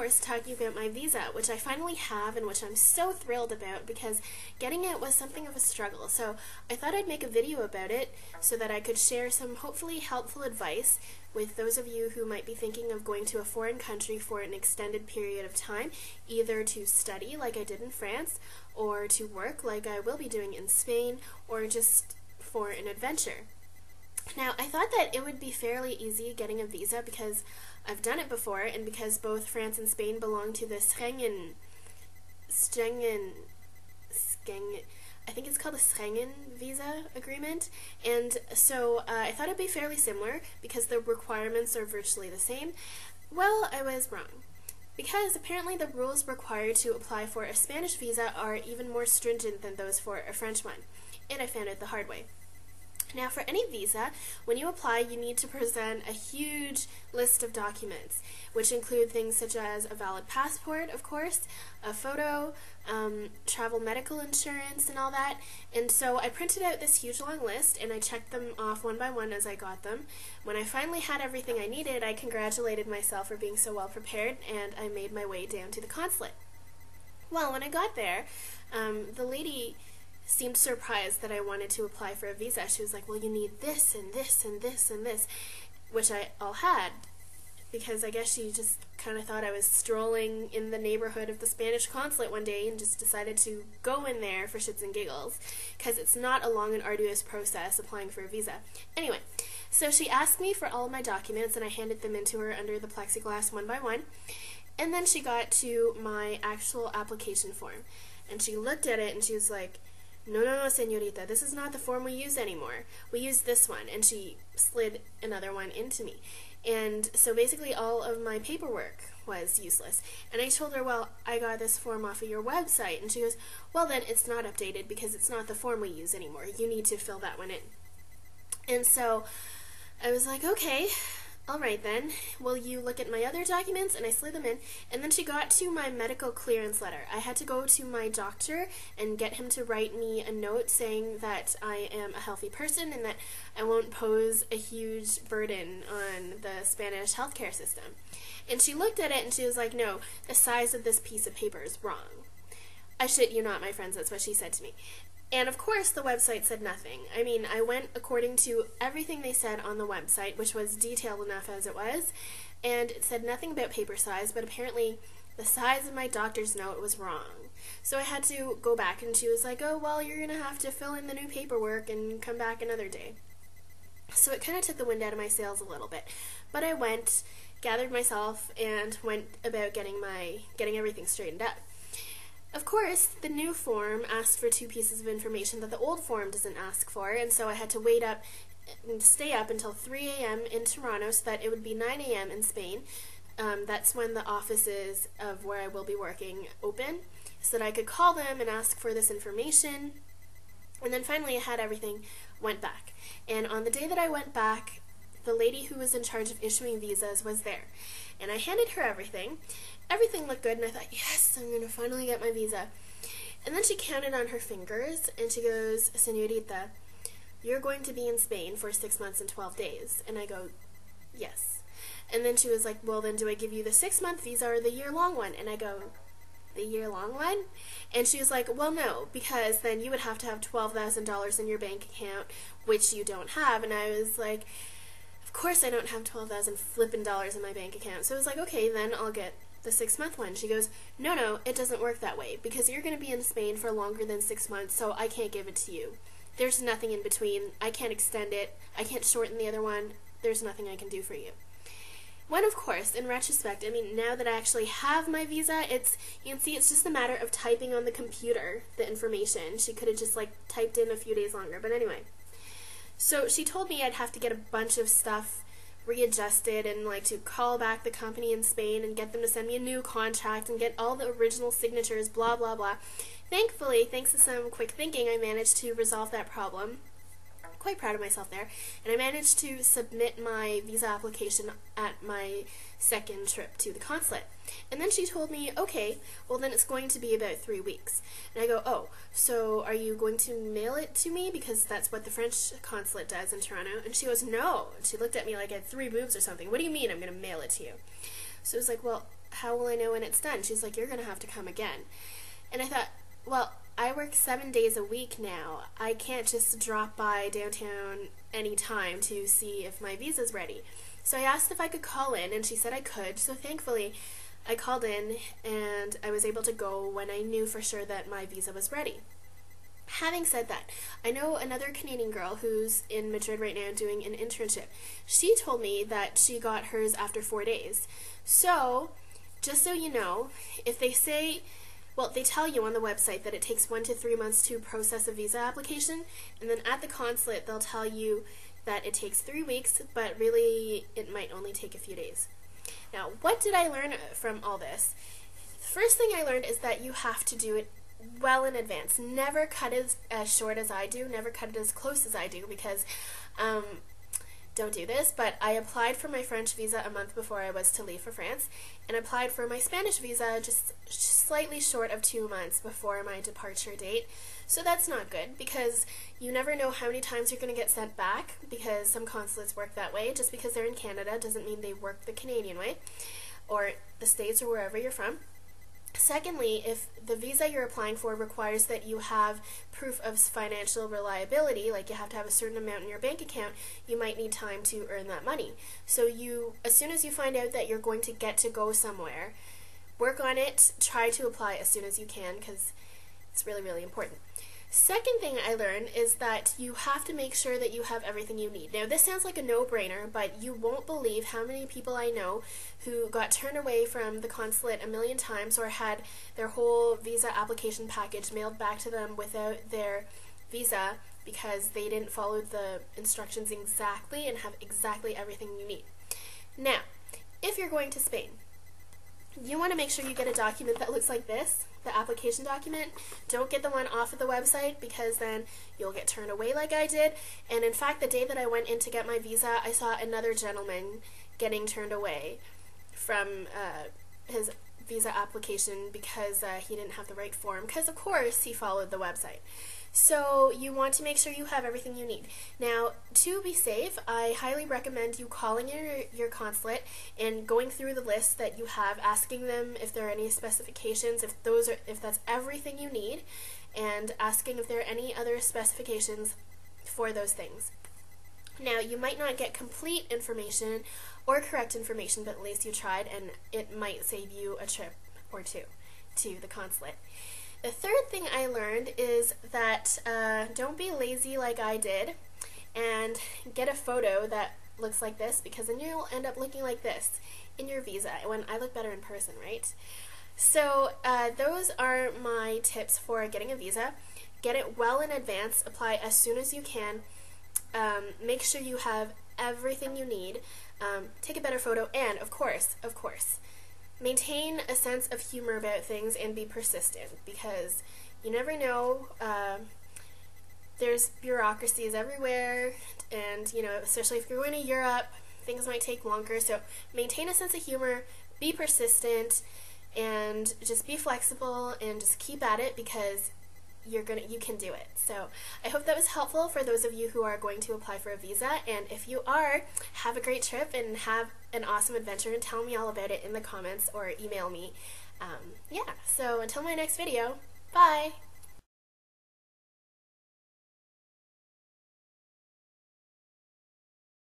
course, talking about my visa, which I finally have and which I'm so thrilled about because getting it was something of a struggle. So I thought I'd make a video about it so that I could share some hopefully helpful advice with those of you who might be thinking of going to a foreign country for an extended period of time, either to study like I did in France, or to work like I will be doing in Spain, or just for an adventure. Now, I thought that it would be fairly easy getting a visa because I've done it before, and because both France and Spain belong to the I think it's called the Schengen visa agreement, and so I thought it'd be fairly similar because the requirements are virtually the same. Well, I was wrong, because apparently the rules required to apply for a Spanish visa are even more stringent than those for a French one, and I found it the hard way. Now, for any visa, when you apply, you need to present a huge list of documents, which include things such as a valid passport, of course, a photo, travel medical insurance, and all that. And so I printed out this huge long list, and I checked them off one by one as I got them. When I finally had everything I needed, I congratulated myself for being so well prepared, and I made my way down to the consulate. Well, when I got there, the lady seemed surprised that I wanted to apply for a visa. She was like, well, you need this and this and this and this, which I all had, because I guess she just kind of thought I was strolling in the neighborhood of the Spanish consulate one day and just decided to go in there for shits and giggles, because it's not a long and arduous process applying for a visa. Anyway, so she asked me for all of my documents, and I handed them in to her under the plexiglass one by one, and then she got to my actual application form, and she looked at it and she was like, no, señorita, this is not the form we use anymore. We use this one. And she slid another one into me. And so basically all of my paperwork was useless. And I told her, well, I got this form off of your website. And she goes, well, then it's not updated because it's not the form we use anymore. You need to fill that one in. And so I was like, okay, all right then, will you look at my other documents? And I slid them in, and then she got to my medical clearance letter. I had to go to my doctor and get him to write me a note saying that I am a healthy person and that I won't pose a huge burden on the Spanish healthcare system. And she looked at it and she was like, no, the size of this piece of paper is wrong. I shit you not, my friends, that's what she said to me. And of course the website said nothing. I mean, I went according to everything they said on the website, which was detailed enough as it was, and it said nothing about paper size, but apparently the size of my doctor's note was wrong. So I had to go back, and she was like, oh, well, you're going to have to fill in the new paperwork and come back another day. So it kind of took the wind out of my sails a little bit. But I went, gathered myself, and went about getting everything straightened up. Of course, the new form asked for 2 pieces of information that the old form doesn't ask for, and so I had to wait up and stay up until 3 a.m. in Toronto so that it would be 9 a.m. in Spain. That's when the offices of where I will be working open, so that I could call them and ask for this information. And then finally I had everything, went back. And on the day that I went back, the lady who was in charge of issuing visas was there. And I handed her everything. Everything looked good, and I thought, yes, I'm going to finally get my visa. And then she counted on her fingers, and she goes, señorita, you're going to be in Spain for 6 months and 12 days. And I go, yes. And then she was like, well, then do I give you the 6-month visa or the year-long one? And I go, the year-long one? And she was like, well, no, because then you would have to have $12,000 in your bank account, which you don't have. And I was like, of course I don't have 12,000 flippin' dollars in my bank account. So I was like, okay, then I'll get the 6-month one. She goes, no, it doesn't work that way, because you're going to be in Spain for longer than 6 months, so I can't give it to you. There's nothing in between. I can't extend it. I can't shorten the other one. There's nothing I can do for you. When, of course, in retrospect, I mean, now that I actually have my visa, you can see it's just a matter of typing on the computer the information. She could have just, typed in a few days longer, but anyway. So she told me I'd have to get a bunch of stuff readjusted and to call back the company in Spain and get them to send me a new contract and get all the original signatures, blah, blah, blah. Thankfully, thanks to some quick thinking, I managed to resolve that problem. Quite proud of myself there. And I managed to submit my visa application at my second trip to the consulate. And then she told me, okay, well then it's going to be about 3 weeks. And I go, oh, so are you going to mail it to me? Because that's what the French consulate does in Toronto. And she goes, no. And she looked at me like I had 3 boobs or something. What do you mean I'm going to mail it to you? So I was like, well, how will I know when it's done? She's like, you're going to have to come again. And I thought, well, I work 7 days a week now. I can't just drop by downtown anytime to see if my visa's ready. So I asked if I could call in, and she said I could. So thankfully, I called in, and I was able to go when I knew for sure that my visa was ready. Having said that, I know another Canadian girl who's in Madrid right now doing an internship. She told me that she got hers after 4 days. So, just so you know, if they say, well, they tell you on the website that it takes 1 to 3 months to process a visa application, and then at the consulate they'll tell you that it takes 3 weeks, but really it might only take a few days. Now, what did I learn from all this? The first thing I learned is that you have to do it well in advance. Never cut it as short as I do, never cut it as close as I do, because don't do this, but I applied for my French visa a month before I was to leave for France, and applied for my Spanish visa just slightly short of 2 months before my departure date. So that's not good, because you never know how many times you're going to get sent back, because some consulates work that way. Just because they're in Canada doesn't mean they work the Canadian way, or the States, or wherever you're from. Secondly, if the visa you're applying for requires that you have proof of financial reliability, like you have to have a certain amount in your bank account, you might need time to earn that money. So as soon as you find out that you're going to get to go somewhere, work on it, try to apply as soon as you can, because it's really, really important. Second thing I learned is that you have to make sure that you have everything you need. Now, this sounds like a no-brainer, but you won't believe how many people I know who got turned away from the consulate a million times, or had their whole visa application package mailed back to them without their visa because they didn't follow the instructions exactly and have exactly everything you need. Now, if you're going to Spain, you want to make sure you get a document that looks like this, the application document. Don't get the one off of the website, because then you'll get turned away like I did. And in fact, the day that I went in to get my visa, I saw another gentleman getting turned away from his visa application because he didn't have the right form, because of course he followed the website. So you want to make sure you have everything you need. Now, to be safe, I highly recommend you calling your consulate and going through the list that you have, asking them if there are any specifications, if that's everything you need, and asking if there are any other specifications for those things. Now, you might not get complete information or correct information, but at least you tried, and it might save you a trip or two to the consulate. The third thing I learned is that don't be lazy like I did and get a photo that looks like this, because then you'll end up looking like this in your visa, when I look better in person, right? So those are my tips for getting a visa. Get it well in advance, apply as soon as you can, make sure you have everything you need, take a better photo, and of course, maintain a sense of humor about things and be persistent, because you never know. There's bureaucracies everywhere, and especially if you're going to Europe, things might take longer. So maintain a sense of humor, be persistent, and just be flexible, and just keep at it, because you can do it. So I hope that was helpful for those of you who are going to apply for a visa, and if you are, have a great trip and have an awesome adventure, and tell me all about it in the comments or email me. Yeah, so until my next video, bye!